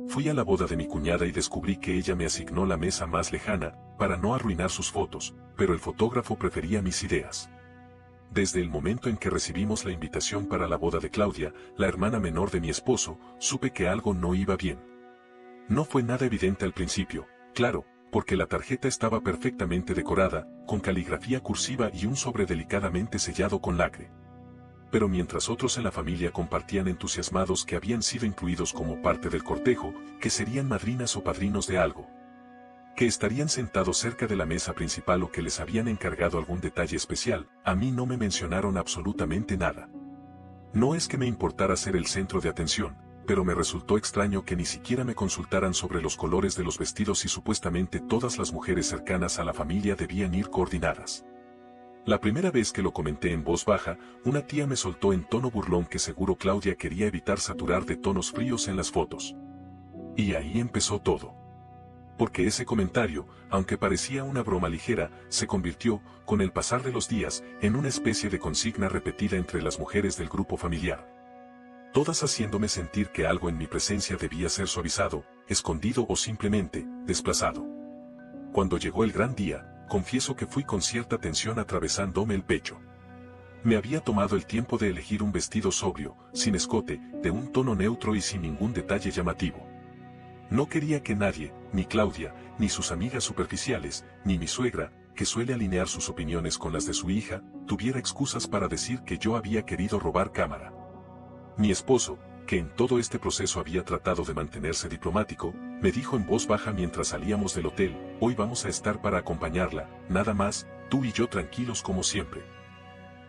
Fui a la boda de mi cuñada y descubrí que ella me asignó la mesa más lejana, para no arruinar sus fotos, pero el fotógrafo prefería mis ideas. Desde el momento en que recibimos la invitación para la boda de Claudia, la hermana menor de mi esposo, supe que algo no iba bien. No fue nada evidente al principio, claro, porque la tarjeta estaba perfectamente decorada, con caligrafía cursiva y un sobre delicadamente sellado con lacre. Pero mientras otros en la familia compartían entusiasmados que habían sido incluidos como parte del cortejo, que serían madrinas o padrinos de algo, que estarían sentados cerca de la mesa principal o que les habían encargado algún detalle especial, a mí no me mencionaron absolutamente nada. No es que me importara ser el centro de atención, pero me resultó extraño que ni siquiera me consultaran sobre los colores de los vestidos y supuestamente todas las mujeres cercanas a la familia debían ir coordinadas. La primera vez que lo comenté en voz baja, una tía me soltó en tono burlón que seguro Claudia quería evitar saturar de tonos fríos en las fotos. Y ahí empezó todo. Porque ese comentario, aunque parecía una broma ligera, se convirtió, con el pasar de los días, en una especie de consigna repetida entre las mujeres del grupo familiar. Todas haciéndome sentir que algo en mi presencia debía ser suavizado, escondido o simplemente, desplazado. Cuando llegó el gran día, confieso que fui con cierta tensión atravesándome el pecho. Me había tomado el tiempo de elegir un vestido sobrio, sin escote, de un tono neutro y sin ningún detalle llamativo. No quería que nadie, ni Claudia, ni sus amigas superficiales, ni mi suegra, que suele alinear sus opiniones con las de su hija, tuviera excusas para decir que yo había querido robar cámara. Mi esposo, que en todo este proceso había tratado de mantenerse diplomático, me dijo en voz baja mientras salíamos del hotel: hoy vamos a estar para acompañarla, nada más, tú y yo tranquilos como siempre.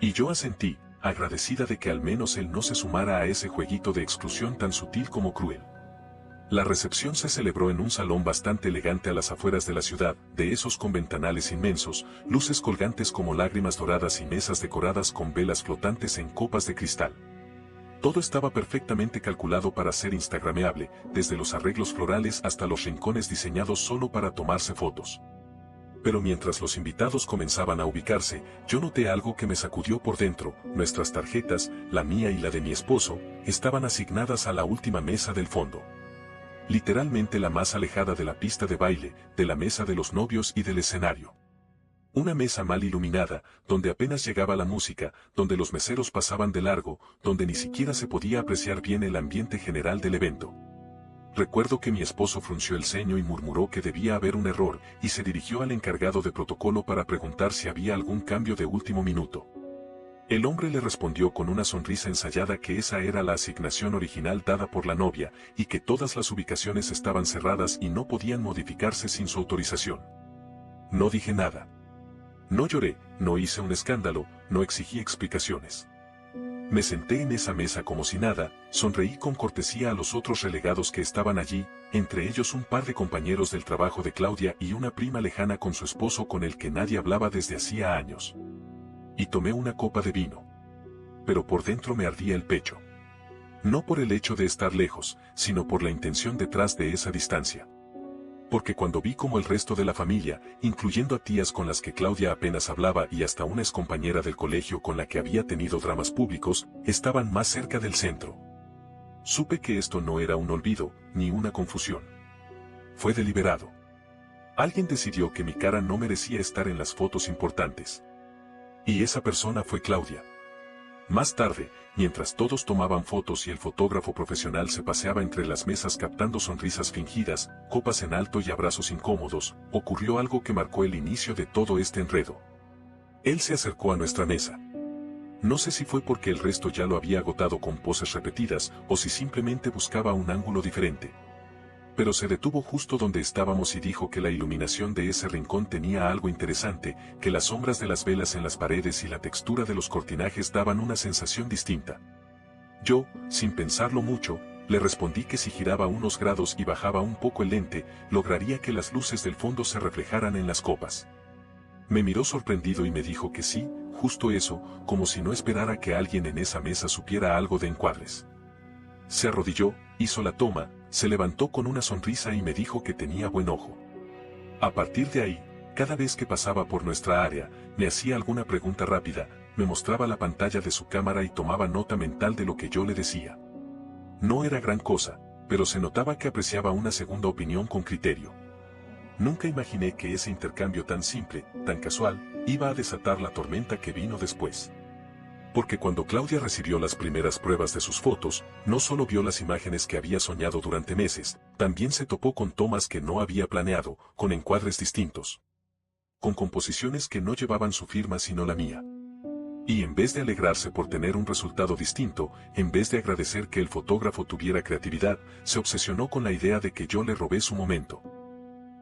Y yo asentí, agradecida de que al menos él no se sumara a ese jueguito de exclusión tan sutil como cruel. La recepción se celebró en un salón bastante elegante a las afueras de la ciudad, de esos con ventanales inmensos, luces colgantes como lágrimas doradas y mesas decoradas con velas flotantes en copas de cristal. Todo estaba perfectamente calculado para ser instagrameable, desde los arreglos florales hasta los rincones diseñados solo para tomarse fotos. Pero mientras los invitados comenzaban a ubicarse, yo noté algo que me sacudió por dentro: nuestras tarjetas, la mía y la de mi esposo, estaban asignadas a la última mesa del fondo. Literalmente la más alejada de la pista de baile, de la mesa de los novios y del escenario. Una mesa mal iluminada, donde apenas llegaba la música, donde los meseros pasaban de largo, donde ni siquiera se podía apreciar bien el ambiente general del evento. Recuerdo que mi esposo frunció el ceño y murmuró que debía haber un error, y se dirigió al encargado de protocolo para preguntar si había algún cambio de último minuto. El hombre le respondió con una sonrisa ensayada que esa era la asignación original dada por la novia, y que todas las ubicaciones estaban cerradas y no podían modificarse sin su autorización. No dije nada. No lloré, no hice un escándalo, no exigí explicaciones. Me senté en esa mesa como si nada, sonreí con cortesía a los otros relegados que estaban allí, entre ellos un par de compañeros del trabajo de Claudia y una prima lejana con su esposo con el que nadie hablaba desde hacía años. Y tomé una copa de vino. Pero por dentro me ardía el pecho. No por el hecho de estar lejos, sino por la intención detrás de esa distancia. Porque cuando vi como el resto de la familia, incluyendo a tías con las que Claudia apenas hablaba y hasta una excompañera del colegio con la que había tenido dramas públicos, estaban más cerca del centro, supe que esto no era un olvido, ni una confusión. Fue deliberado. Alguien decidió que mi cara no merecía estar en las fotos importantes. Y esa persona fue Claudia. Más tarde, mientras todos tomaban fotos y el fotógrafo profesional se paseaba entre las mesas captando sonrisas fingidas, copas en alto y abrazos incómodos, ocurrió algo que marcó el inicio de todo este enredo. Él se acercó a nuestra mesa. No sé si fue porque el resto ya lo había agotado con poses repetidas, o si simplemente buscaba un ángulo diferente. Pero se detuvo justo donde estábamos y dijo que la iluminación de ese rincón tenía algo interesante, que las sombras de las velas en las paredes y la textura de los cortinajes daban una sensación distinta. Yo, sin pensarlo mucho, le respondí que si giraba unos grados y bajaba un poco el lente, lograría que las luces del fondo se reflejaran en las copas. Me miró sorprendido y me dijo que sí, justo eso, como si no esperara que alguien en esa mesa supiera algo de encuadres. Se arrodilló, hizo la toma, se levantó con una sonrisa y me dijo que tenía buen ojo. A partir de ahí, cada vez que pasaba por nuestra área, me hacía alguna pregunta rápida, me mostraba la pantalla de su cámara y tomaba nota mental de lo que yo le decía. No era gran cosa, pero se notaba que apreciaba una segunda opinión con criterio. Nunca imaginé que ese intercambio tan simple, tan casual, iba a desatar la tormenta que vino después. Porque cuando Claudia recibió las primeras pruebas de sus fotos, no solo vio las imágenes que había soñado durante meses, también se topó con tomas que no había planeado, con encuadres distintos, con composiciones que no llevaban su firma sino la mía. Y en vez de alegrarse por tener un resultado distinto, en vez de agradecer que el fotógrafo tuviera creatividad, se obsesionó con la idea de que yo le robé su momento.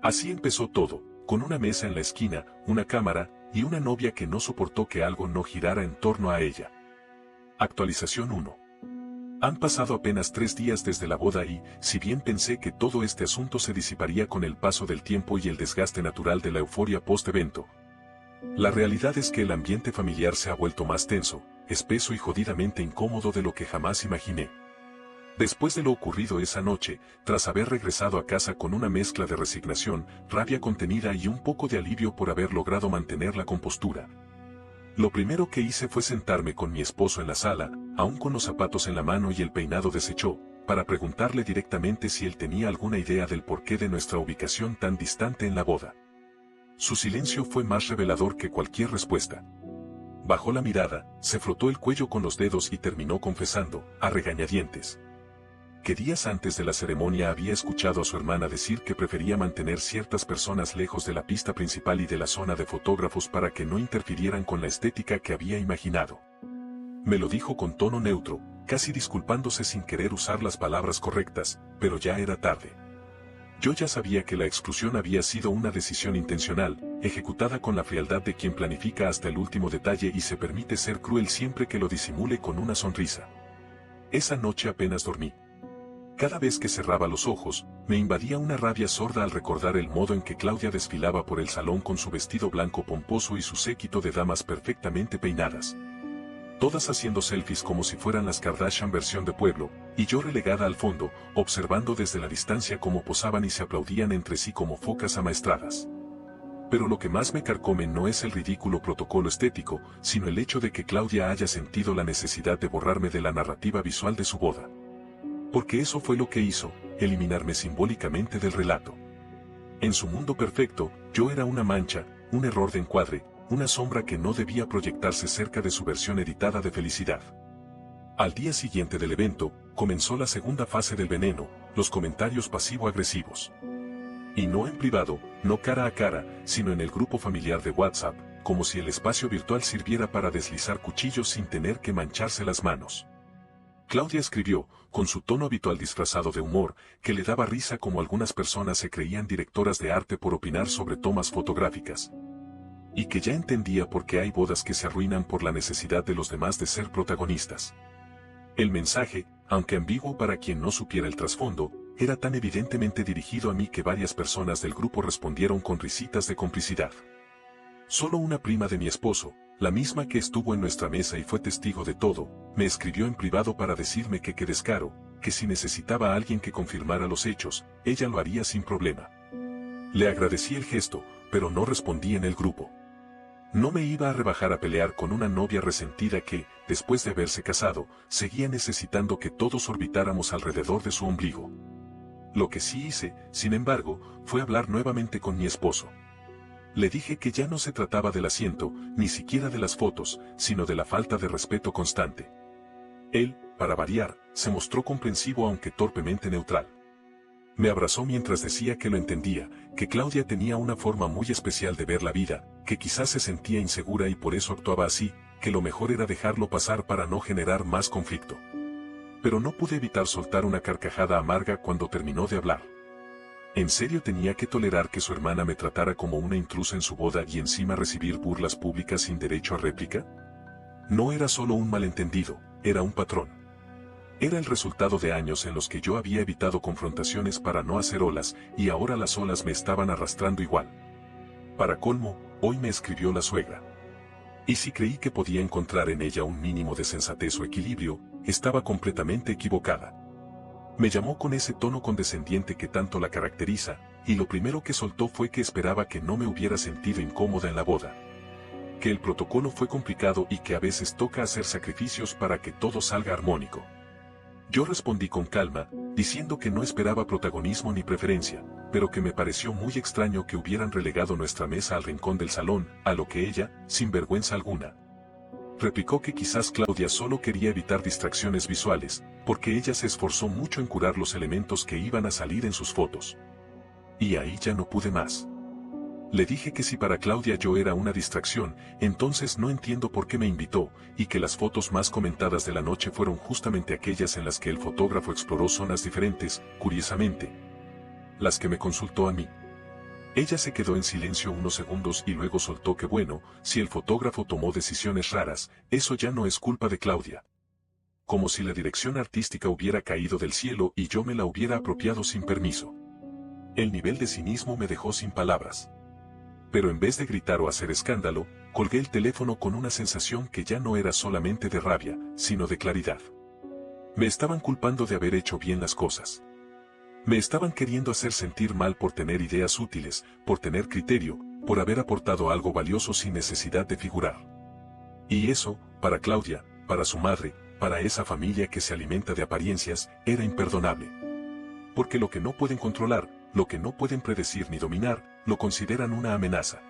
Así empezó todo, con una mesa en la esquina, una cámara, y una novia que no soportó que algo no girara en torno a ella. Actualización 1. Han pasado apenas 3 días desde la boda y, si bien pensé que todo este asunto se disiparía con el paso del tiempo y el desgaste natural de la euforia post-evento, la realidad es que el ambiente familiar se ha vuelto más tenso, espeso y jodidamente incómodo de lo que jamás imaginé. Después de lo ocurrido esa noche, tras haber regresado a casa con una mezcla de resignación, rabia contenida y un poco de alivio por haber logrado mantener la compostura, lo primero que hice fue sentarme con mi esposo en la sala, aún con los zapatos en la mano y el peinado deshecho, para preguntarle directamente si él tenía alguna idea del porqué de nuestra ubicación tan distante en la boda. Su silencio fue más revelador que cualquier respuesta. Bajó la mirada, se frotó el cuello con los dedos y terminó confesando, a regañadientes, que días antes de la ceremonia había escuchado a su hermana decir que prefería mantener ciertas personas lejos de la pista principal y de la zona de fotógrafos para que no interfirieran con la estética que había imaginado. Me lo dijo con tono neutro, casi disculpándose sin querer usar las palabras correctas, pero ya era tarde. Yo ya sabía que la exclusión había sido una decisión intencional, ejecutada con la frialdad de quien planifica hasta el último detalle y se permite ser cruel siempre que lo disimule con una sonrisa. Esa noche apenas dormí. Cada vez que cerraba los ojos, me invadía una rabia sorda al recordar el modo en que Claudia desfilaba por el salón con su vestido blanco pomposo y su séquito de damas perfectamente peinadas, todas haciendo selfies como si fueran las Kardashian versión de pueblo, y yo relegada al fondo, observando desde la distancia cómo posaban y se aplaudían entre sí como focas amaestradas. Pero lo que más me carcome no es el ridículo protocolo estético, sino el hecho de que Claudia haya sentido la necesidad de borrarme de la narrativa visual de su boda. Porque eso fue lo que hizo, eliminarme simbólicamente del relato. En su mundo perfecto, yo era una mancha, un error de encuadre, una sombra que no debía proyectarse cerca de su versión editada de felicidad. Al día siguiente del evento, comenzó la segunda fase del veneno, los comentarios pasivo-agresivos. Y no en privado, no cara a cara, sino en el grupo familiar de WhatsApp, como si el espacio virtual sirviera para deslizar cuchillos sin tener que mancharse las manos. Claudia escribió, con su tono habitual disfrazado de humor, que le daba risa como algunas personas se creían directoras de arte por opinar sobre tomas fotográficas. Y que ya entendía por qué hay bodas que se arruinan por la necesidad de los demás de ser protagonistas. El mensaje, aunque ambiguo para quien no supiera el trasfondo, era tan evidentemente dirigido a mí que varias personas del grupo respondieron con risitas de complicidad. Solo una prima de mi esposo, la misma que estuvo en nuestra mesa y fue testigo de todo, me escribió en privado para decirme que qué descaro, que si necesitaba a alguien que confirmara los hechos, ella lo haría sin problema. Le agradecí el gesto, pero no respondí en el grupo. No me iba a rebajar a pelear con una novia resentida que, después de haberse casado, seguía necesitando que todos orbitáramos alrededor de su ombligo. Lo que sí hice, sin embargo, fue hablar nuevamente con mi esposo. Le dije que ya no se trataba del asiento, ni siquiera de las fotos, sino de la falta de respeto constante. Él, para variar, se mostró comprensivo aunque torpemente neutral. Me abrazó mientras decía que lo entendía, que Claudia tenía una forma muy especial de ver la vida, que quizás se sentía insegura y por eso actuaba así, que lo mejor era dejarlo pasar para no generar más conflicto. Pero no pude evitar soltar una carcajada amarga cuando terminó de hablar. ¿En serio tenía que tolerar que su hermana me tratara como una intrusa en su boda y encima recibir burlas públicas sin derecho a réplica? No era solo un malentendido, era un patrón. Era el resultado de años en los que yo había evitado confrontaciones para no hacer olas, y ahora las olas me estaban arrastrando igual. Para colmo, hoy me escribió la suegra. Y si creí que podía encontrar en ella un mínimo de sensatez o equilibrio, estaba completamente equivocada. Me llamó con ese tono condescendiente que tanto la caracteriza, y lo primero que soltó fue que esperaba que no me hubiera sentido incómoda en la boda. Que el protocolo fue complicado y que a veces toca hacer sacrificios para que todo salga armónico. Yo respondí con calma, diciendo que no esperaba protagonismo ni preferencia, pero que me pareció muy extraño que hubieran relegado nuestra mesa al rincón del salón, a lo que ella, sin vergüenza alguna, replicó que quizás Claudia solo quería evitar distracciones visuales, porque ella se esforzó mucho en curar los elementos que iban a salir en sus fotos. Y ahí ya no pude más. Le dije que si para Claudia yo era una distracción, entonces no entiendo por qué me invitó, y que las fotos más comentadas de la noche fueron justamente aquellas en las que el fotógrafo exploró zonas diferentes, curiosamente, las que me consultó a mí. Ella se quedó en silencio unos segundos y luego soltó que bueno, si el fotógrafo tomó decisiones raras, eso ya no es culpa de Claudia. Como si la dirección artística hubiera caído del cielo y yo me la hubiera apropiado sin permiso. El nivel de cinismo me dejó sin palabras. Pero en vez de gritar o hacer escándalo, colgué el teléfono con una sensación que ya no era solamente de rabia, sino de claridad. Me estaban culpando de haber hecho bien las cosas. Me estaban queriendo hacer sentir mal por tener ideas útiles, por tener criterio, por haber aportado algo valioso sin necesidad de figurar. Y eso, para Claudia, para su madre, para esa familia que se alimenta de apariencias, era imperdonable. Porque lo que no pueden controlar, lo que no pueden predecir ni dominar, lo consideran una amenaza.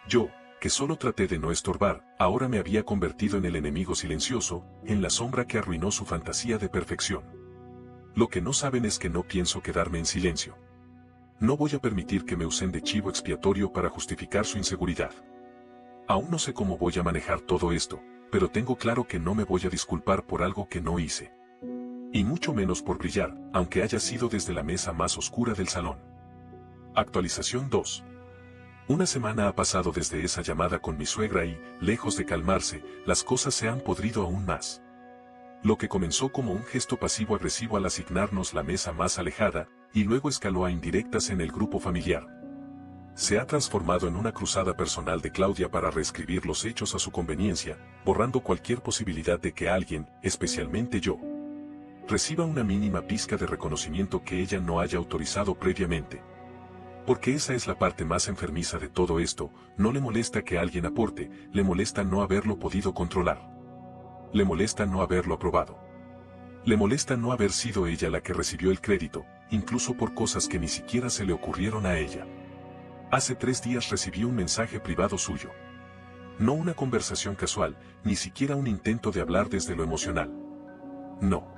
Yo, que solo traté de no estorbar, ahora me había convertido en el enemigo silencioso, en la sombra que arruinó su fantasía de perfección. Lo que no saben es que no pienso quedarme en silencio. No voy a permitir que me usen de chivo expiatorio para justificar su inseguridad. Aún no sé cómo voy a manejar todo esto, pero tengo claro que no me voy a disculpar por algo que no hice. Y mucho menos por brillar, aunque haya sido desde la mesa más oscura del salón. Actualización 2. Una semana ha pasado desde esa llamada con mi suegra y, lejos de calmarse, las cosas se han podrido aún más. Lo que comenzó como un gesto pasivo-agresivo al asignarnos la mesa más alejada, y luego escaló a indirectas en el grupo familiar, se ha transformado en una cruzada personal de Claudia para reescribir los hechos a su conveniencia, borrando cualquier posibilidad de que alguien, especialmente yo, reciba una mínima pizca de reconocimiento que ella no haya autorizado previamente. Porque esa es la parte más enfermiza de todo esto, no le molesta que alguien aporte, le molesta no haberlo podido controlar. Le molesta no haberlo aprobado. Le molesta no haber sido ella la que recibió el crédito, incluso por cosas que ni siquiera se le ocurrieron a ella. Hace 3 días recibí un mensaje privado suyo. No una conversación casual, ni siquiera un intento de hablar desde lo emocional. No.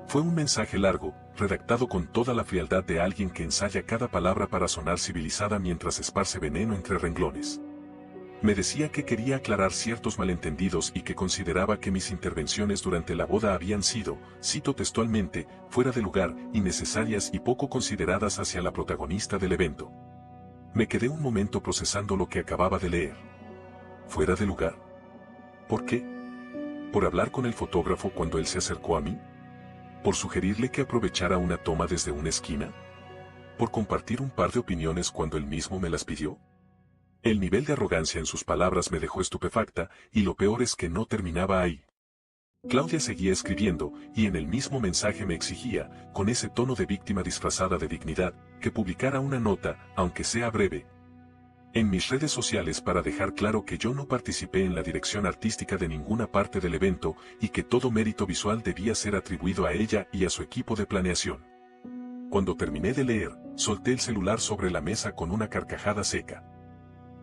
Fue un mensaje largo, redactado con toda la frialdad de alguien que ensaya cada palabra para sonar civilizada mientras esparce veneno entre renglones. Me decía que quería aclarar ciertos malentendidos y que consideraba que mis intervenciones durante la boda habían sido, cito textualmente, fuera de lugar, innecesarias y poco consideradas hacia la protagonista del evento. Me quedé un momento procesando lo que acababa de leer. ¿Fuera de lugar? ¿Por qué? ¿Por hablar con el fotógrafo cuando él se acercó a mí? ¿Por sugerirle que aprovechara una toma desde una esquina? ¿Por compartir un par de opiniones cuando él mismo me las pidió? El nivel de arrogancia en sus palabras me dejó estupefacta, y lo peor es que no terminaba ahí. Claudia seguía escribiendo, y en el mismo mensaje me exigía, con ese tono de víctima disfrazada de dignidad, que publicara una nota, aunque sea breve, en mis redes sociales para dejar claro que yo no participé en la dirección artística de ninguna parte del evento, y que todo mérito visual debía ser atribuido a ella y a su equipo de planeación. Cuando terminé de leer, solté el celular sobre la mesa con una carcajada seca.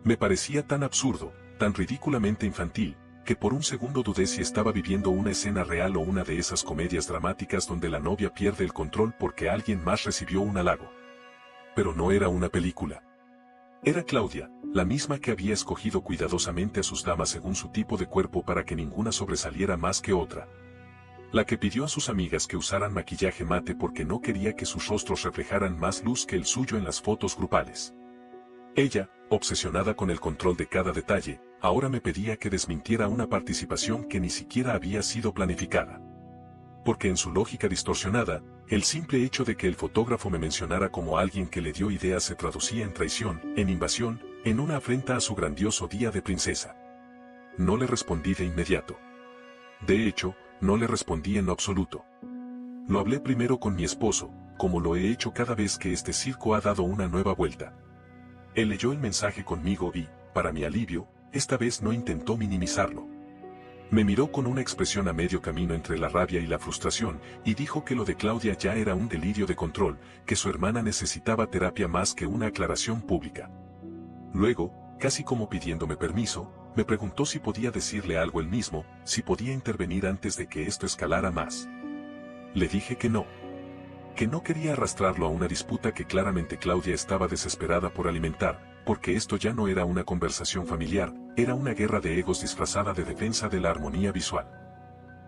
Me parecía tan absurdo, tan ridículamente infantil, que por un segundo dudé si estaba viviendo una escena real o una de esas comedias dramáticas donde la novia pierde el control porque alguien más recibió un halago. Pero no era una película. Era Claudia, la misma que había escogido cuidadosamente a sus damas según su tipo de cuerpo para que ninguna sobresaliera más que otra. La que pidió a sus amigas que usaran maquillaje mate porque no quería que sus rostros reflejaran más luz que el suyo en las fotos grupales. Ella, obsesionada con el control de cada detalle, ahora me pedía que desmintiera una participación que ni siquiera había sido planificada. Porque en su lógica distorsionada, el simple hecho de que el fotógrafo me mencionara como alguien que le dio ideas se traducía en traición, en invasión, en una afrenta a su grandioso día de princesa. No le respondí de inmediato. De hecho, no le respondí en lo absoluto. Lo hablé primero con mi esposo, como lo he hecho cada vez que este circo ha dado una nueva vuelta. Él leyó el mensaje conmigo y, para mi alivio, esta vez no intentó minimizarlo. Me miró con una expresión a medio camino entre la rabia y la frustración, y dijo que lo de Claudia ya era un delirio de control, que su hermana necesitaba terapia más que una aclaración pública. Luego, casi como pidiéndome permiso, me preguntó si podía decirle algo él mismo, si podía intervenir antes de que esto escalara más. Le dije que no quería arrastrarlo a una disputa que claramente Claudia estaba desesperada por alimentar, porque esto ya no era una conversación familiar, era una guerra de egos disfrazada de defensa de la armonía visual.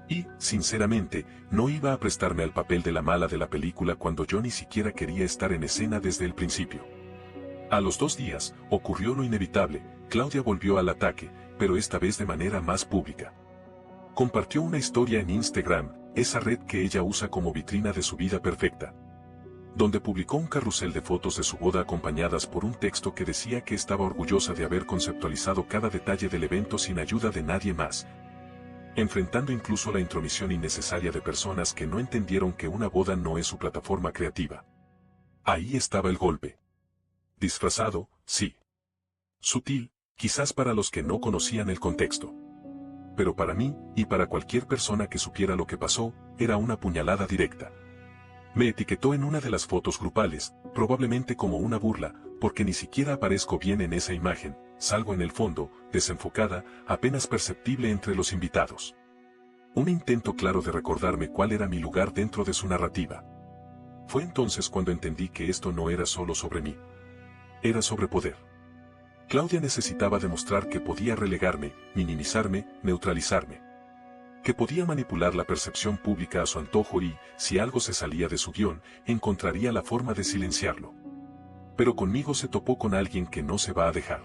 Y, sinceramente, no iba a prestarme al papel de la mala de la película cuando yo ni siquiera quería estar en escena desde el principio. A los 2 días, ocurrió lo inevitable, Claudia volvió al ataque, pero esta vez de manera más pública. Compartió una historia en Instagram, esa red que ella usa como vitrina de su vida perfecta, donde publicó un carrusel de fotos de su boda acompañadas por un texto que decía que estaba orgullosa de haber conceptualizado cada detalle del evento sin ayuda de nadie más, enfrentando incluso la intromisión innecesaria de personas que no entendieron que una boda no es su plataforma creativa. Ahí estaba el golpe. Disfrazado, sí. Sutil, quizás para los que no conocían el contexto. Pero para mí, y para cualquier persona que supiera lo que pasó, era una puñalada directa. Me etiquetó en una de las fotos grupales, probablemente como una burla, porque ni siquiera aparezco bien en esa imagen, salgo en el fondo, desenfocada, apenas perceptible entre los invitados. Un intento claro de recordarme cuál era mi lugar dentro de su narrativa. Fue entonces cuando entendí que esto no era solo sobre mí. Era sobre poder. Claudia necesitaba demostrar que podía relegarme, minimizarme, neutralizarme. Que podía manipular la percepción pública a su antojo y, si algo se salía de su guión, encontraría la forma de silenciarlo. Pero conmigo se topó con alguien que no se va a dejar.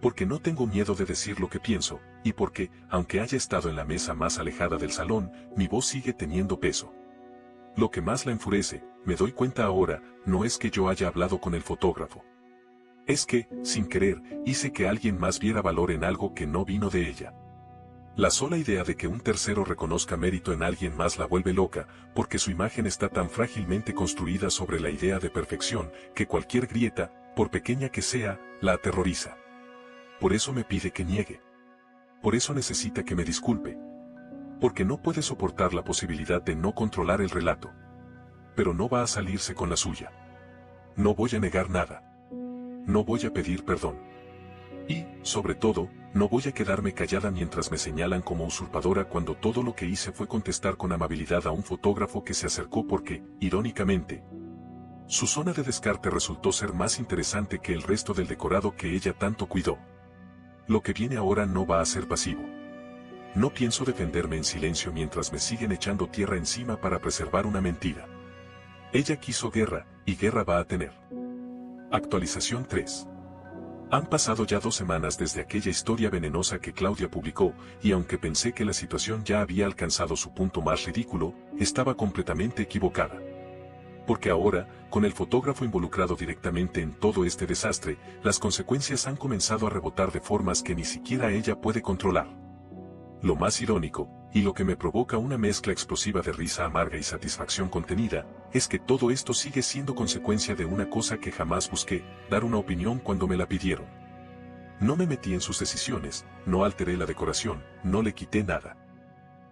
Porque no tengo miedo de decir lo que pienso, y porque, aunque haya estado en la mesa más alejada del salón, mi voz sigue teniendo peso. Lo que más la enfurece, me doy cuenta ahora, no es que yo haya hablado con el fotógrafo. Es que, sin querer, hice que alguien más viera valor en algo que no vino de ella. La sola idea de que un tercero reconozca mérito en alguien más la vuelve loca, porque su imagen está tan frágilmente construida sobre la idea de perfección, que cualquier grieta, por pequeña que sea, la aterroriza. Por eso me pide que niegue. Por eso necesita que me disculpe. Porque no puede soportar la posibilidad de no controlar el relato. Pero no va a salirse con la suya. No voy a negar nada. No voy a pedir perdón. Y, sobre todo, no voy a quedarme callada mientras me señalan como usurpadora cuando todo lo que hice fue contestar con amabilidad a un fotógrafo que se acercó porque, irónicamente, su zona de descarte resultó ser más interesante que el resto del decorado que ella tanto cuidó. Lo que viene ahora no va a ser pasivo. No pienso defenderme en silencio mientras me siguen echando tierra encima para preservar una mentira. Ella quiso guerra, y guerra va a tener. Actualización 3. Han pasado ya 2 semanas desde aquella historia venenosa que Claudia publicó, y aunque pensé que la situación ya había alcanzado su punto más ridículo, estaba completamente equivocada. Porque ahora, con el fotógrafo involucrado directamente en todo este desastre, las consecuencias han comenzado a rebotar de formas que ni siquiera ella puede controlar. Lo más irónico, y lo que me provoca una mezcla explosiva de risa amarga y satisfacción contenida, es que todo esto sigue siendo consecuencia de una cosa que jamás busqué, dar una opinión cuando me la pidieron. No me metí en sus decisiones, no alteré la decoración, no le quité nada.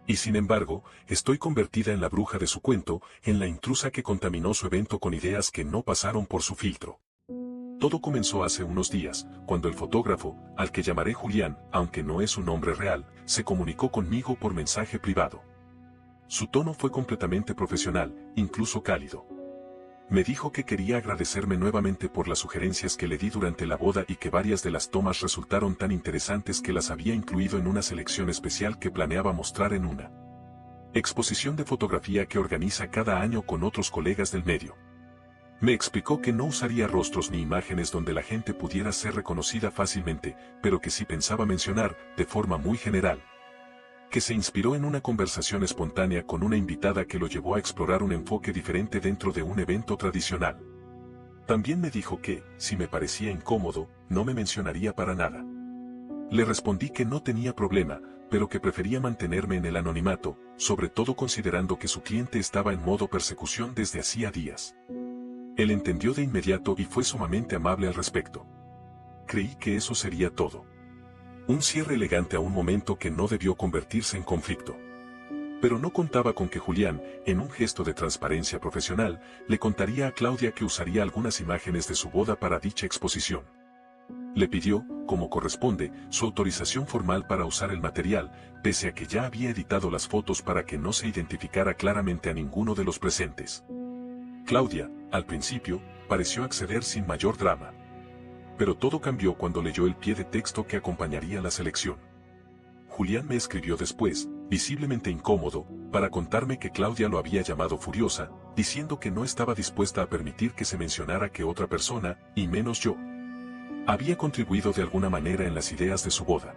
Y sin embargo, estoy convertida en la bruja de su cuento, en la intrusa que contaminó su evento con ideas que no pasaron por su filtro. Todo comenzó hace unos días, cuando el fotógrafo, al que llamaré Julián, aunque no es su nombre real, se comunicó conmigo por mensaje privado. Su tono fue completamente profesional, incluso cálido. Me dijo que quería agradecerme nuevamente por las sugerencias que le di durante la boda y que varias de las tomas resultaron tan interesantes que las había incluido en una selección especial que planeaba mostrar en una exposición de fotografía que organiza cada año con otros colegas del medio. Me explicó que no usaría rostros ni imágenes donde la gente pudiera ser reconocida fácilmente, pero que sí pensaba mencionar, de forma muy general, que se inspiró en una conversación espontánea con una invitada que lo llevó a explorar un enfoque diferente dentro de un evento tradicional. También me dijo que, si me parecía incómodo, no me mencionaría para nada. Le respondí que no tenía problema, pero que prefería mantenerme en el anonimato, sobre todo considerando que su cliente estaba en modo persecución desde hacía días. Él entendió de inmediato y fue sumamente amable al respecto. Creí que eso sería todo. Un cierre elegante a un momento que no debió convertirse en conflicto. Pero no contaba con que Julián, en un gesto de transparencia profesional, le contaría a Claudia que usaría algunas imágenes de su boda para dicha exposición. Le pidió, como corresponde, su autorización formal para usar el material, pese a que ya había editado las fotos para que no se identificara claramente a ninguno de los presentes. Claudia, al principio, pareció acceder sin mayor drama. Pero todo cambió cuando leyó el pie de texto que acompañaría la selección. Julián me escribió después, visiblemente incómodo, para contarme que Claudia lo había llamado furiosa, diciendo que no estaba dispuesta a permitir que se mencionara que otra persona, y menos yo, había contribuido de alguna manera en las ideas de su boda.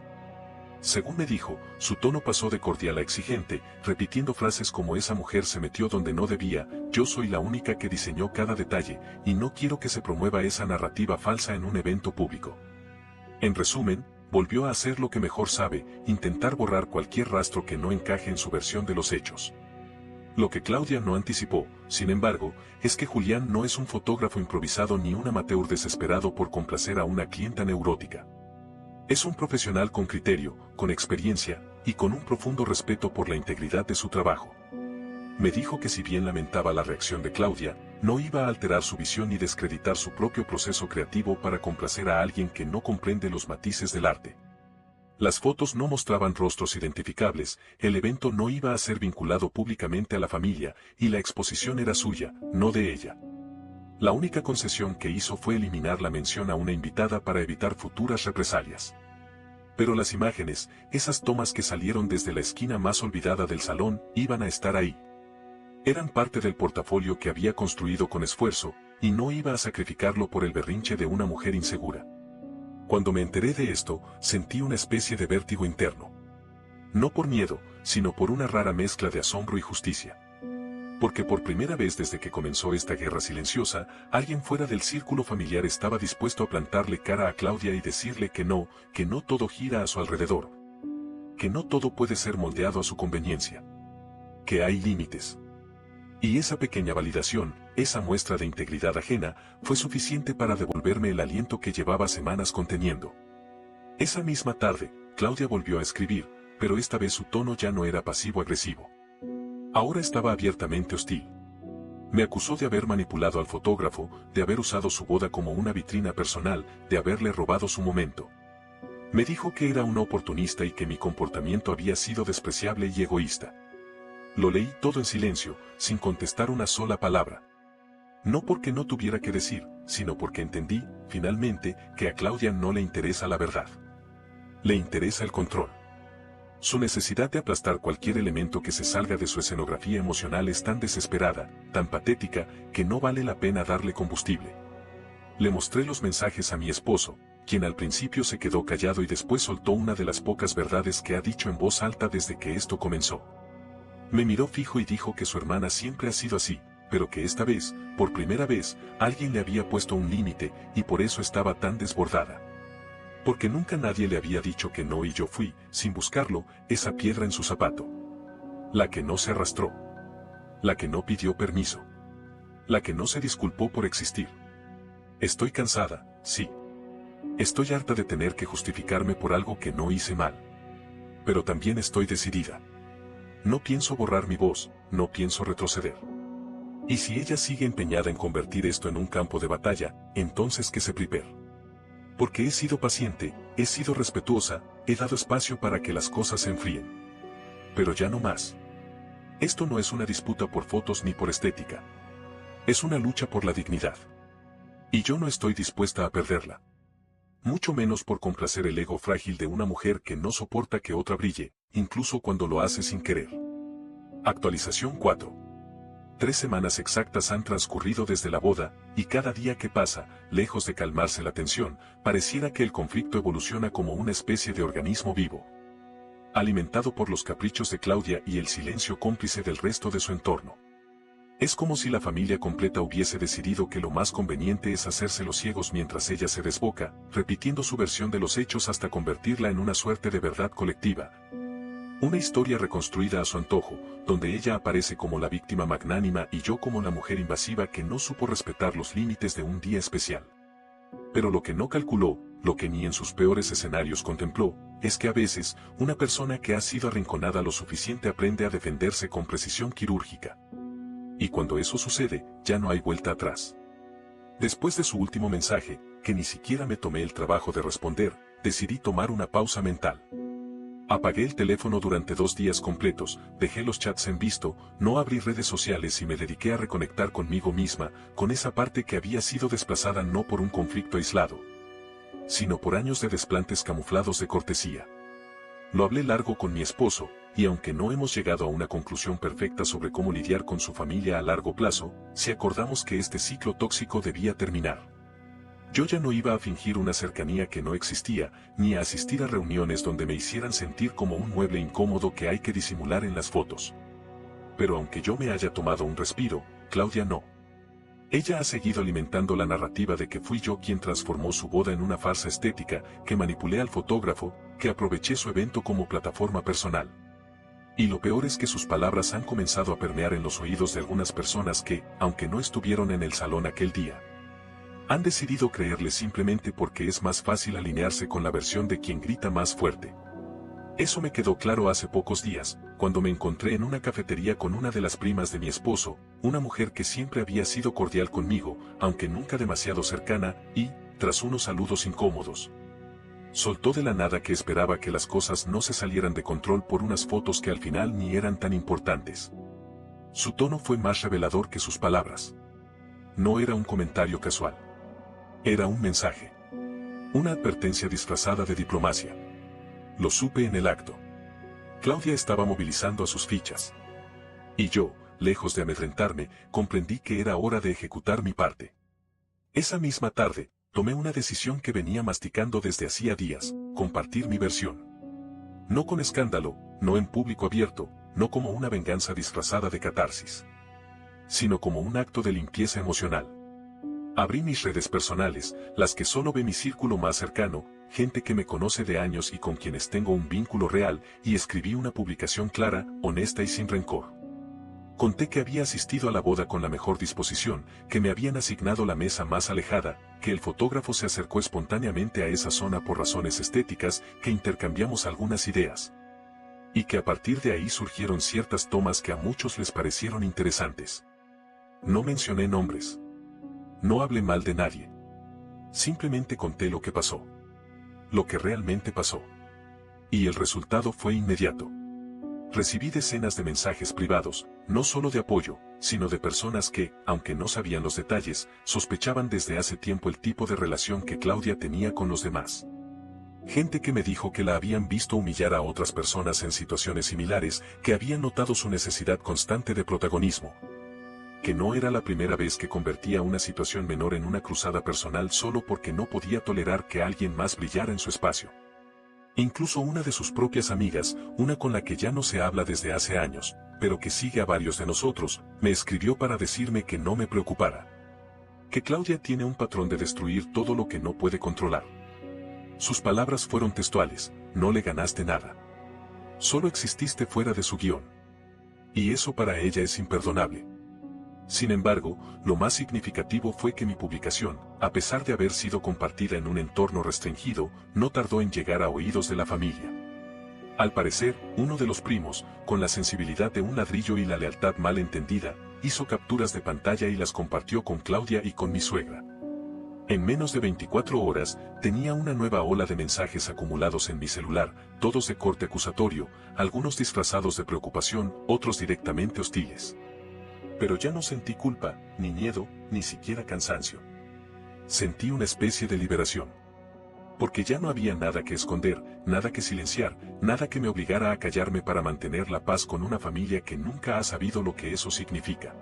Según me dijo, su tono pasó de cordial a exigente, repitiendo frases como esa mujer se metió donde no debía, yo soy la única que diseñó cada detalle, y no quiero que se promueva esa narrativa falsa en un evento público. En resumen, volvió a hacer lo que mejor sabe, intentar borrar cualquier rastro que no encaje en su versión de los hechos. Lo que Claudia no anticipó, sin embargo, es que Julián no es un fotógrafo improvisado ni un amateur desesperado por complacer a una clienta neurótica. Es un profesional con criterio, con experiencia, y con un profundo respeto por la integridad de su trabajo. Me dijo que si bien lamentaba la reacción de Claudia, no iba a alterar su visión ni descreditar su propio proceso creativo para complacer a alguien que no comprende los matices del arte. Las fotos no mostraban rostros identificables, el evento no iba a ser vinculado públicamente a la familia, y la exposición era suya, no de ella. La única concesión que hizo fue eliminar la mención a una invitada para evitar futuras represalias. Pero las imágenes, esas tomas que salieron desde la esquina más olvidada del salón, iban a estar ahí. Eran parte del portafolio que había construido con esfuerzo, y no iba a sacrificarlo por el berrinche de una mujer insegura. Cuando me enteré de esto, sentí una especie de vértigo interno. No por miedo, sino por una rara mezcla de asombro y justicia. Porque por primera vez desde que comenzó esta guerra silenciosa, alguien fuera del círculo familiar estaba dispuesto a plantarle cara a Claudia y decirle que no todo gira a su alrededor. Que no todo puede ser moldeado a su conveniencia. Que hay límites. Y esa pequeña validación, esa muestra de integridad ajena, fue suficiente para devolverme el aliento que llevaba semanas conteniendo. Esa misma tarde, Claudia volvió a escribir, pero esta vez su tono ya no era pasivo-agresivo. Ahora estaba abiertamente hostil. Me acusó de haber manipulado al fotógrafo, de haber usado su boda como una vitrina personal, de haberle robado su momento. Me dijo que era una oportunista y que mi comportamiento había sido despreciable y egoísta. Lo leí todo en silencio, sin contestar una sola palabra. No porque no tuviera que decir, sino porque entendí, finalmente, que a Claudia no le interesa la verdad. Le interesa el control. Su necesidad de aplastar cualquier elemento que se salga de su escenografía emocional es tan desesperada, tan patética, que no vale la pena darle combustible. Le mostré los mensajes a mi esposo, quien al principio se quedó callado y después soltó una de las pocas verdades que ha dicho en voz alta desde que esto comenzó. Me miró fijo y dijo que su hermana siempre ha sido así, pero que esta vez, por primera vez, alguien le había puesto un límite y por eso estaba tan desbordada. Porque nunca nadie le había dicho que no y yo fui, sin buscarlo, esa piedra en su zapato. La que no se arrastró. La que no pidió permiso. La que no se disculpó por existir. Estoy cansada, sí. Estoy harta de tener que justificarme por algo que no hice mal. Pero también estoy decidida. No pienso borrar mi voz, no pienso retroceder. Y si ella sigue empeñada en convertir esto en un campo de batalla, entonces que se prepare. Porque he sido paciente, he sido respetuosa, he dado espacio para que las cosas se enfríen. Pero ya no más. Esto no es una disputa por fotos ni por estética. Es una lucha por la dignidad. Y yo no estoy dispuesta a perderla. Mucho menos por complacer el ego frágil de una mujer que no soporta que otra brille, incluso cuando lo hace sin querer. Actualización 4. 3 semanas exactas han transcurrido desde la boda, y cada día que pasa, lejos de calmarse la tensión, pareciera que el conflicto evoluciona como una especie de organismo vivo. Alimentado por los caprichos de Claudia y el silencio cómplice del resto de su entorno. Es como si la familia completa hubiese decidido que lo más conveniente es hacerse los ciegos mientras ella se desboca, repitiendo su versión de los hechos hasta convertirla en una suerte de verdad colectiva. Una historia reconstruida a su antojo, donde ella aparece como la víctima magnánima y yo como la mujer invasiva que no supo respetar los límites de un día especial. Pero lo que no calculó, lo que ni en sus peores escenarios contempló, es que a veces, una persona que ha sido arrinconada lo suficiente aprende a defenderse con precisión quirúrgica. Y cuando eso sucede, ya no hay vuelta atrás. Después de su último mensaje, que ni siquiera me tomé el trabajo de responder, decidí tomar una pausa mental. Apagué el teléfono durante 2 días completos, dejé los chats en visto, no abrí redes sociales y me dediqué a reconectar conmigo misma, con esa parte que había sido desplazada no por un conflicto aislado, sino por años de desplantes camuflados de cortesía. Lo hablé largo con mi esposo, y aunque no hemos llegado a una conclusión perfecta sobre cómo lidiar con su familia a largo plazo, sí acordamos que este ciclo tóxico debía terminar. Yo ya no iba a fingir una cercanía que no existía, ni a asistir a reuniones donde me hicieran sentir como un mueble incómodo que hay que disimular en las fotos. Pero aunque yo me haya tomado un respiro, Claudia no. Ella ha seguido alimentando la narrativa de que fui yo quien transformó su boda en una farsa estética, que manipulé al fotógrafo, que aproveché su evento como plataforma personal. Y lo peor es que sus palabras han comenzado a permear en los oídos de algunas personas que, aunque no estuvieron en el salón aquel día, han decidido creerle simplemente porque es más fácil alinearse con la versión de quien grita más fuerte. Eso me quedó claro hace pocos días, cuando me encontré en una cafetería con una de las primas de mi esposo, una mujer que siempre había sido cordial conmigo, aunque nunca demasiado cercana, y, tras unos saludos incómodos, soltó de la nada que esperaba que las cosas no se salieran de control por unas fotos que al final ni eran tan importantes. Su tono fue más revelador que sus palabras. No era un comentario casual. Era un mensaje. Una advertencia disfrazada de diplomacia. Lo supe en el acto. Claudia estaba movilizando a sus fichas. Y yo, lejos de amedrentarme, comprendí que era hora de ejecutar mi parte. Esa misma tarde, tomé una decisión que venía masticando desde hacía días: compartir mi versión. No con escándalo, no en público abierto, no como una venganza disfrazada de catarsis, sino como un acto de limpieza emocional. Abrí mis redes personales, las que solo ve mi círculo más cercano, gente que me conoce de años y con quienes tengo un vínculo real, y escribí una publicación clara, honesta y sin rencor. Conté que había asistido a la boda con la mejor disposición, que me habían asignado la mesa más alejada, que el fotógrafo se acercó espontáneamente a esa zona por razones estéticas, que intercambiamos algunas ideas, y que a partir de ahí surgieron ciertas tomas que a muchos les parecieron interesantes. No mencioné nombres. No hablé mal de nadie. Simplemente conté lo que pasó. Lo que realmente pasó. Y el resultado fue inmediato. Recibí decenas de mensajes privados, no solo de apoyo, sino de personas que, aunque no sabían los detalles, sospechaban desde hace tiempo el tipo de relación que Claudia tenía con los demás. Gente que me dijo que la habían visto humillar a otras personas en situaciones similares, que habían notado su necesidad constante de protagonismo, que no era la primera vez que convertía una situación menor en una cruzada personal solo porque no podía tolerar que alguien más brillara en su espacio. Incluso una de sus propias amigas, una con la que ya no se habla desde hace años, pero que sigue a varios de nosotros, me escribió para decirme que no me preocupara. Que Claudia tiene un patrón de destruir todo lo que no puede controlar. Sus palabras fueron textuales: no le ganaste nada. Solo exististe fuera de su guión. Y eso para ella es imperdonable. Sin embargo, lo más significativo fue que mi publicación, a pesar de haber sido compartida en un entorno restringido, no tardó en llegar a oídos de la familia. Al parecer, uno de los primos, con la sensibilidad de un ladrillo y la lealtad mal entendida, hizo capturas de pantalla y las compartió con Claudia y con mi suegra. En menos de 24 horas, tenía una nueva ola de mensajes acumulados en mi celular, todos de corte acusatorio, algunos disfrazados de preocupación, otros directamente hostiles. Pero ya no sentí culpa, ni miedo, ni siquiera cansancio. Sentí una especie de liberación. Porque ya no había nada que esconder, nada que silenciar, nada que me obligara a callarme para mantener la paz con una familia que nunca ha sabido lo que eso significa.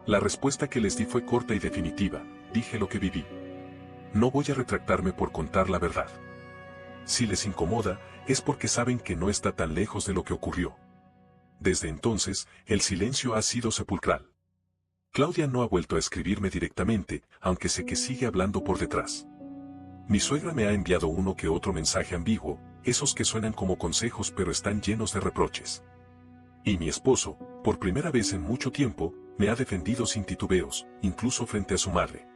La respuesta que les di fue corta y definitiva: dije lo que viví. No voy a retractarme por contar la verdad. Si les incomoda, es porque saben que no está tan lejos de lo que ocurrió. Desde entonces, el silencio ha sido sepulcral. Claudia no ha vuelto a escribirme directamente, aunque sé que sigue hablando por detrás. Mi suegra me ha enviado uno que otro mensaje ambiguo, esos que suenan como consejos pero están llenos de reproches. Y mi esposo, por primera vez en mucho tiempo, me ha defendido sin titubeos, incluso frente a su madre.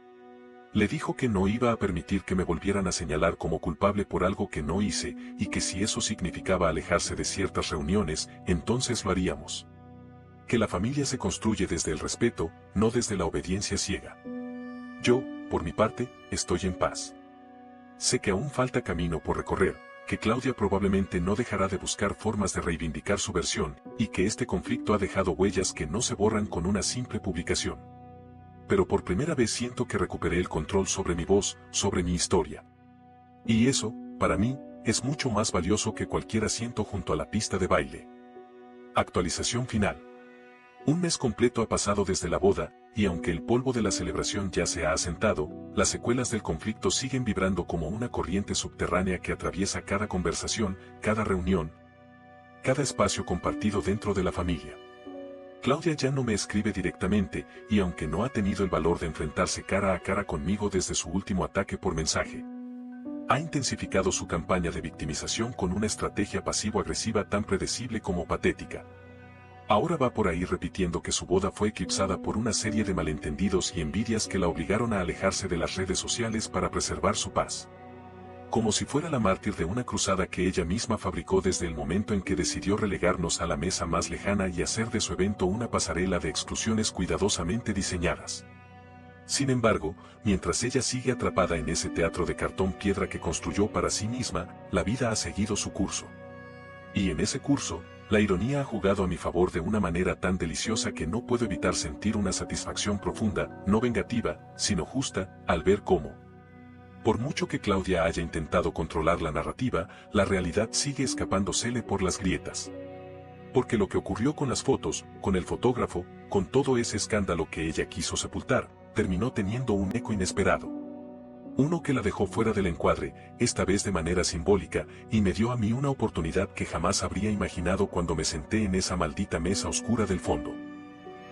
Le dijo que no iba a permitir que me volvieran a señalar como culpable por algo que no hice, y que si eso significaba alejarse de ciertas reuniones, entonces lo haríamos. Que la familia se construye desde el respeto, no desde la obediencia ciega. Yo, por mi parte, estoy en paz. Sé que aún falta camino por recorrer, que Claudia probablemente no dejará de buscar formas de reivindicar su versión, y que este conflicto ha dejado huellas que no se borran con una simple publicación. Pero por primera vez siento que recuperé el control sobre mi voz, sobre mi historia. Y eso, para mí, es mucho más valioso que cualquier asiento junto a la pista de baile. Actualización final. Un mes completo ha pasado desde la boda, y aunque el polvo de la celebración ya se ha asentado, las secuelas del conflicto siguen vibrando como una corriente subterránea que atraviesa cada conversación, cada reunión, cada espacio compartido dentro de la familia. Claudia ya no me escribe directamente, y aunque no ha tenido el valor de enfrentarse cara a cara conmigo desde su último ataque por mensaje, ha intensificado su campaña de victimización con una estrategia pasivo-agresiva tan predecible como patética. Ahora va por ahí repitiendo que su boda fue eclipsada por una serie de malentendidos y envidias que la obligaron a alejarse de las redes sociales para preservar su paz. Como si fuera la mártir de una cruzada que ella misma fabricó desde el momento en que decidió relegarnos a la mesa más lejana y hacer de su evento una pasarela de exclusiones cuidadosamente diseñadas. Sin embargo, mientras ella sigue atrapada en ese teatro de cartón piedra que construyó para sí misma, la vida ha seguido su curso. Y en ese curso, la ironía ha jugado a mi favor de una manera tan deliciosa que no puedo evitar sentir una satisfacción profunda, no vengativa, sino justa, al ver cómo, por mucho que Claudia haya intentado controlar la narrativa, la realidad sigue escapándosele por las grietas. Porque lo que ocurrió con las fotos, con el fotógrafo, con todo ese escándalo que ella quiso sepultar, terminó teniendo un eco inesperado. Uno que la dejó fuera del encuadre, esta vez de manera simbólica, y me dio a mí una oportunidad que jamás habría imaginado cuando me senté en esa maldita mesa oscura del fondo.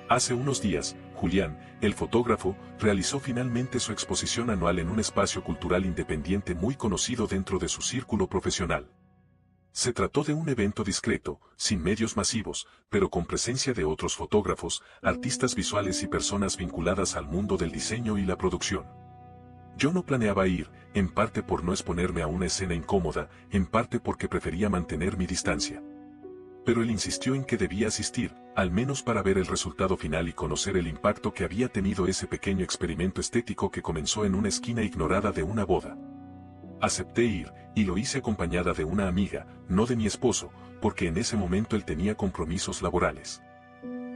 Hace unos días, Julián, el fotógrafo, realizó finalmente su exposición anual en un espacio cultural independiente muy conocido dentro de su círculo profesional. Se trató de un evento discreto, sin medios masivos, pero con presencia de otros fotógrafos, artistas visuales y personas vinculadas al mundo del diseño y la producción. Yo no planeaba ir, en parte por no exponerme a una escena incómoda, en parte porque prefería mantener mi distancia. Pero él insistió en que debía asistir, al menos para ver el resultado final y conocer el impacto que había tenido ese pequeño experimento estético que comenzó en una esquina ignorada de una boda. Acepté ir, y lo hice acompañada de una amiga, no de mi esposo, porque en ese momento él tenía compromisos laborales.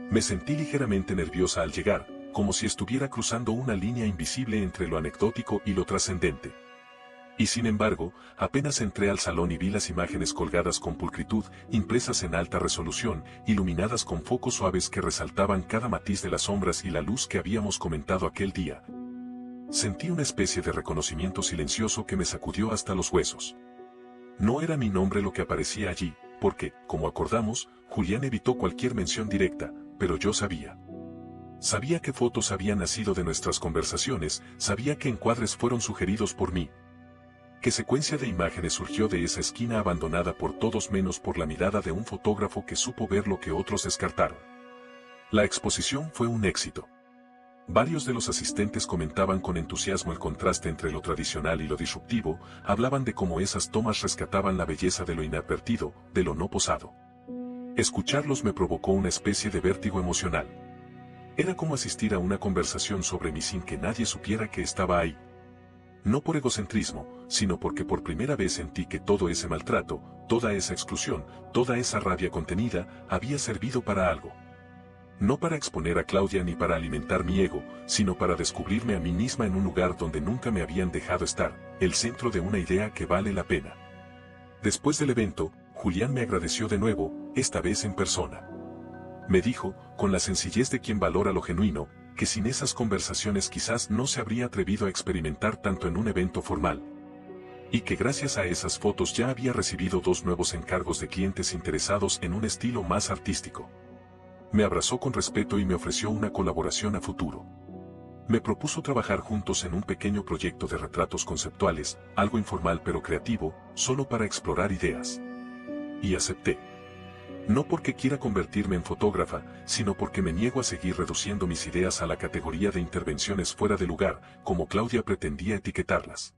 Me sentí ligeramente nerviosa al llegar, como si estuviera cruzando una línea invisible entre lo anecdótico y lo trascendente. Y sin embargo, apenas entré al salón y vi las imágenes colgadas con pulcritud, impresas en alta resolución, iluminadas con focos suaves que resaltaban cada matiz de las sombras y la luz que habíamos comentado aquel día. Sentí una especie de reconocimiento silencioso que me sacudió hasta los huesos. No era mi nombre lo que aparecía allí, porque, como acordamos, Julián evitó cualquier mención directa, pero yo sabía. Sabía qué fotos habían nacido de nuestras conversaciones, sabía qué encuadres fueron sugeridos por mí. ¿Qué secuencia de imágenes surgió de esa esquina abandonada por todos menos por la mirada de un fotógrafo que supo ver lo que otros descartaron? La exposición fue un éxito. Varios de los asistentes comentaban con entusiasmo el contraste entre lo tradicional y lo disruptivo, hablaban de cómo esas tomas rescataban la belleza de lo inadvertido, de lo no posado. Escucharlos me provocó una especie de vértigo emocional. Era como asistir a una conversación sobre mí sin que nadie supiera que estaba ahí. No por egocentrismo, sino porque por primera vez sentí que todo ese maltrato, toda esa exclusión, toda esa rabia contenida, había servido para algo. No para exponer a Claudia ni para alimentar mi ego, sino para descubrirme a mí misma en un lugar donde nunca me habían dejado estar, el centro de una idea que vale la pena. Después del evento, Julián me agradeció de nuevo, esta vez en persona. Me dijo, con la sencillez de quien valora lo genuino, que sin esas conversaciones quizás no se habría atrevido a experimentar tanto en un evento formal. Y que gracias a esas fotos ya había recibido 2 nuevos encargos de clientes interesados en un estilo más artístico. Me abrazó con respeto y me ofreció una colaboración a futuro. Me propuso trabajar juntos en un pequeño proyecto de retratos conceptuales, algo informal pero creativo, solo para explorar ideas. Y acepté. No porque quiera convertirme en fotógrafa, sino porque me niego a seguir reduciendo mis ideas a la categoría de intervenciones fuera de lugar, como Claudia pretendía etiquetarlas.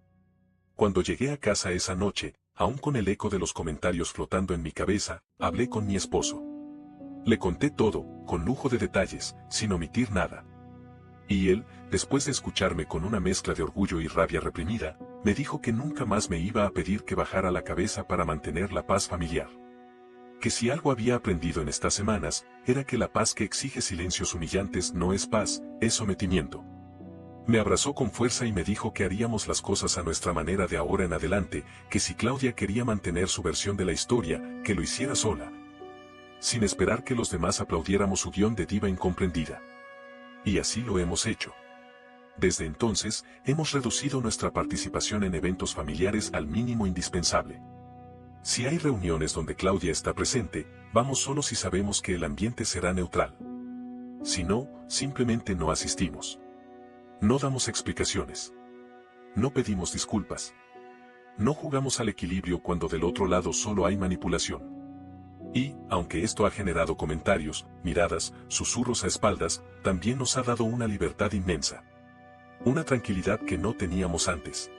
Cuando llegué a casa esa noche, aún con el eco de los comentarios flotando en mi cabeza, hablé con mi esposo. Le conté todo, con lujo de detalles, sin omitir nada. Y él, después de escucharme con una mezcla de orgullo y rabia reprimida, me dijo que nunca más me iba a pedir que bajara la cabeza para mantener la paz familiar. Que si algo había aprendido en estas semanas, era que la paz que exige silencios humillantes no es paz, es sometimiento. Me abrazó con fuerza y me dijo que haríamos las cosas a nuestra manera de ahora en adelante, que si Claudia quería mantener su versión de la historia, que lo hiciera sola. Sin esperar que los demás aplaudiéramos su guión de diva incomprendida. Y así lo hemos hecho. Desde entonces, hemos reducido nuestra participación en eventos familiares al mínimo indispensable. Si hay reuniones donde Claudia está presente, vamos solos y sabemos que el ambiente será neutral. Si no, simplemente no asistimos. No damos explicaciones. No pedimos disculpas. No jugamos al equilibrio cuando del otro lado solo hay manipulación. Y, aunque esto ha generado comentarios, miradas, susurros a espaldas, también nos ha dado una libertad inmensa. Una tranquilidad que no teníamos antes.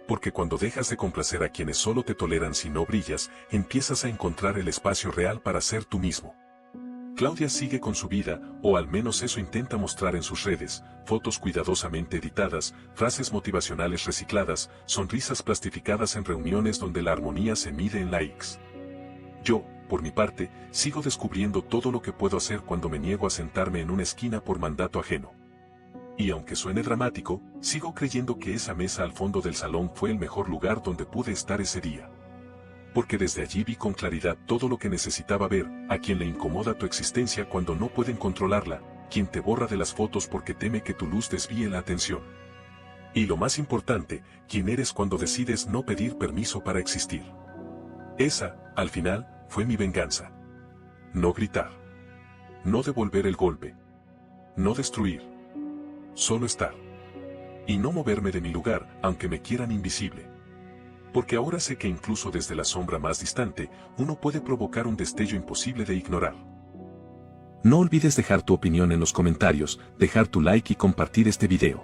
Porque cuando dejas de complacer a quienes solo te toleran si no brillas, empiezas a encontrar el espacio real para ser tú mismo. Claudia sigue con su vida, o al menos eso intenta mostrar en sus redes, fotos cuidadosamente editadas, frases motivacionales recicladas, sonrisas plastificadas en reuniones donde la armonía se mide en likes. Yo, por mi parte, sigo descubriendo todo lo que puedo hacer cuando me niego a sentarme en una esquina por mandato ajeno. Y aunque suene dramático, sigo creyendo que esa mesa al fondo del salón fue el mejor lugar donde pude estar ese día. Porque desde allí vi con claridad todo lo que necesitaba ver, a quien le incomoda tu existencia cuando no pueden controlarla, quien te borra de las fotos porque teme que tu luz desvíe la atención. Y lo más importante, quién eres cuando decides no pedir permiso para existir. Esa, al final, fue mi venganza. No gritar. No devolver el golpe. No destruir. Solo estar. Y no moverme de mi lugar, aunque me quieran invisible. Porque ahora sé que incluso desde la sombra más distante, uno puede provocar un destello imposible de ignorar. No olvides dejar tu opinión en los comentarios, dejar tu like y compartir este video.